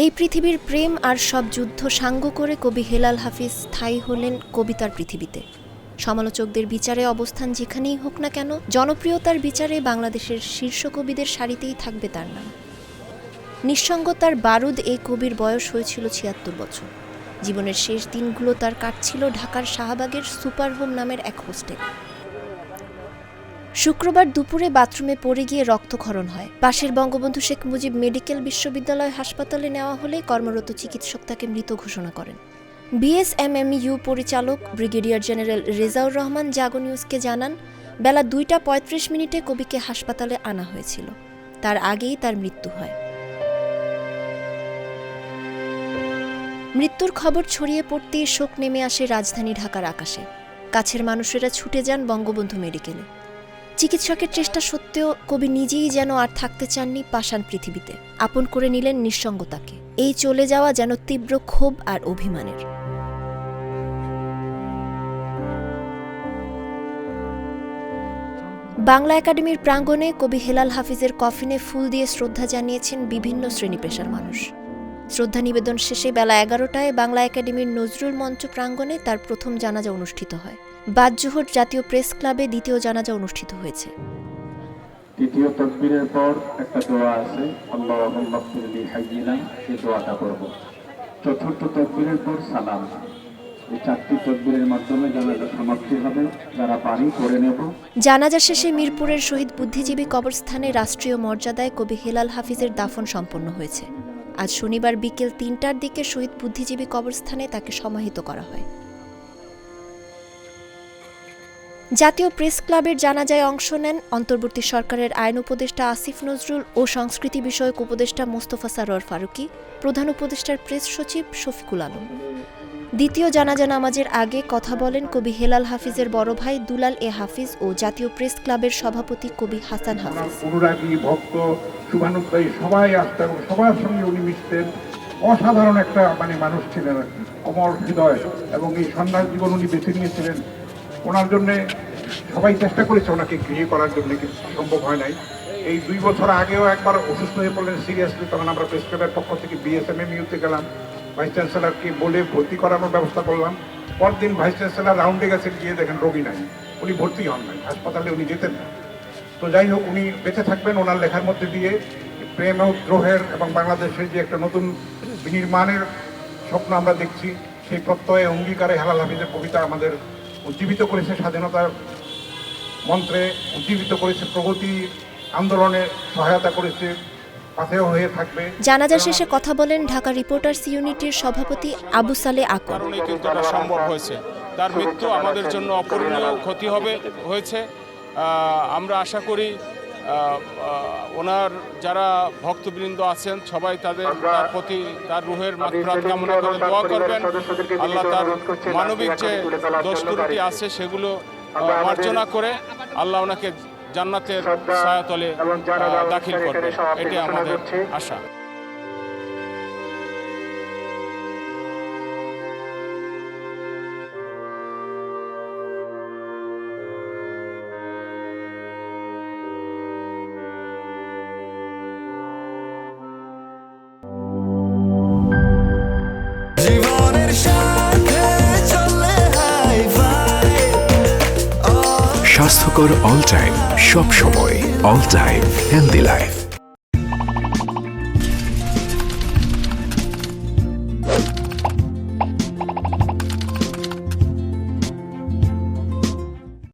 এই পৃথিবীর প্রেম আর সব যুদ্ধ সাঙ্গ করে কবি হেলাল হাফিজ স্থায়ী হলেন কবিতার পৃথিবীতে। সমালোচকদের বিচারে অবস্থান যেখানেই হোক না কেন, জনপ্রিয়তার বিচারে বাংলাদেশের শীর্ষ কবিদের সারিতেই থাকবে তার নাম। নিঃসঙ্গতার বারুদ এই কবির বয়স হয়েছিল ৭৬ বছর। জীবনের শেষ দিনগুলো তার কাটছিল ঢাকার শাহবাগের সুপার হোম নামের এক হোস্টেল। শুক্রবার দুপুরে বাথরুমে পড়ে গিয়ে রক্তক্ষরণ হয়। পাশের বঙ্গবন্ধু শেখ মুজিব মেডিকেল বিশ্ববিদ্যালয় হাসপাতালে নেওয়া হলে কর্মরত চিকিৎসক তাকে মৃত ঘোষণা করেন। বিএসএমএমইউ পরিচালক ব্রিগেডিয়ার জেনারেল রেজাউর রহমান জাগো নিউজকে জানান, বেলা ২টা ৩৫ মিনিটে কবিকে হাসপাতালে আনা হয়েছিল। তার আগেই তার মৃত্যু হয়। মৃত্যুর খবর ছড়িয়ে পড়তেই শোক নেমে আসে রাজধানী ঢাকার আকাশে। কাছের মানুষেরা ছুটে যান বঙ্গবন্ধু মেডিকেলে। চিকিৎসকের চেষ্টা সত্ত্বেও কবি নিজেই যেন আর থাকতে চাননি পাষাণ পৃথিবীতে। আপন করে নিলেন নিঃসঙ্গতাকে। এই চলে যাওয়া যেন তীব্র ক্ষোভ আর অভিমানের। বাংলা একাডেমির প্রাঙ্গণে কবি হেলাল হাফিজের কফিনে ফুল দিয়ে শ্রদ্ধা জানিয়েছেন বিভিন্ন শ্রেণী পেশার মানুষ। শ্রদ্ধা নিবেদন শেষে বেলা ১১টায় বাংলা একাডেমির নজরুল মঞ্চ প্রাঙ্গণে তার প্রথম জানাজা অনুষ্ঠিত হয়। বাদ জোহর জাতীয় প্রেস ক্লাবে দ্বিতীয় জানাজা অনুষ্ঠিত হয়েছে। তৃতীয় তাকবীরের পর একটা দোয়া আছে, আল্লাহুম্মা ফিরলি হাইয়িনা, এই দোয়াটা করব। চতুর্থ তাকবীরের পর সালাম। এই চারটি তাকবীরের মাধ্যমে জানাজা সমাপ্তি হবে। যারা পারি করে নেব। জানাজা শেষে মিরপুরের শহীদ বুদ্ধিজীবী কবরস্থানে রাষ্ট্রীয় মর্যাদায় কবি হেলাল হাফিজের দাফন সম্পন্ন হয়েছে। আজ শনিবার বিকেল ৩টার দিকে শহীদ বুদ্ধিজীবী কবরস্থানে তাকে সমাহিত করা হয়। জাতীয় প্রেস ক্লাবের জানাজায় অংশ নেন অন্তর্বর্তী সরকারের আইন উপদেষ্টা আসিফ নজরুল ও সংস্কৃতি বিষয়ক উপদেষ্টা মোস্তফা সরোয়ার ফারুকী, প্রধান উপদেষ্টার প্রেস সচিব শফিকুল আলম। দ্বিতীয় জানাজা নামাজের আগে কথা বলেন কবি হেলাল হাফিজের বড় ভাই দুলাল এ হাফিজ ও জাতীয় প্রেস ক্লাবের সভাপতি কবি হাসান হাফিজ। অনুরাগী, ভক্ত, শুভানুধ্যায়ী সবাই আসতেন, সবার সঙ্গে উনি মিশতেন। অসাধারণ একটা মানুষ ছিলেন, অমর হৃদয়, এবং এই সন্ন্যাস জীবন উনি বেছে নিয়েছিলেন। ওনার জন্য সবাই চেষ্টা করেছে ওনাকে গৃহে করার জন্য, কিন্তু সম্ভব হয় নাই। এই 2 বছর আগেও একবার অসুস্থ হয়ে পড়লেন সিরিয়াসলি, তখন আমরা প্রেস ক্লাবের পক্ষ থেকে বিএসএমএমইউতে গেলাম, ভাইস চ্যান্সেলরকে বলে ভর্তি করানোর ব্যবস্থা করলাম। পরদিন ভাইস চ্যান্সেলর রাউন্ডে গেছেন, গিয়ে দেখেন রোগী নাই, উনি ভর্তি হন নাই, হাসপাতালে উনি যেতেন না। তো যাই হোক, উনি বেঁচে থাকবেন। ওনার লেখার মধ্যে দিয়ে প্রেম ও দ্রোহের এবং বাংলাদেশের যে একটা নতুন বিনির্মাণের স্বপ্ন আমরা দেখছি, সেই প্রত্যয়ে অঙ্গীকারে হেলাল হাফিজের কবিতা আমাদের উজ্জীবিত করেছে, স্বাধীনতার মন্ত্রে উজ্জীবিত করেছে, প্রগতি আন্দোলনে সহায়তা করেছে, পাথেয় হয়ে থাকবে। জানাজা শেষে কথা বলেন ঢাকা রিপোর্টার্স ইউনিটির সভাপতি আবু সালে আকর। কিন্তু এটা সম্ভব হয়েছে। তার মৃত্যু আমাদের জন্য অপূরণীয় ক্ষতি হয়েছে। আমরা আশা করি ওনার যারা ভক্তবৃন্দ আছেন সবাই তার প্রতি তার রুহের মাগফিরাত কামনা করে দোয়া করবেন। আল্লাহ তার মানবিক যে দোষ ত্রুটি আছে সেগুলো মার্জনা করে আল্লাহ ওনাকে জান্নাতের ছায়াতলে দাখিল করবে, এটাই আমাদের আশা। স্বাস্থ্যকর অল টাইম, সব সময় অল টাইম হেলদি লাইফ।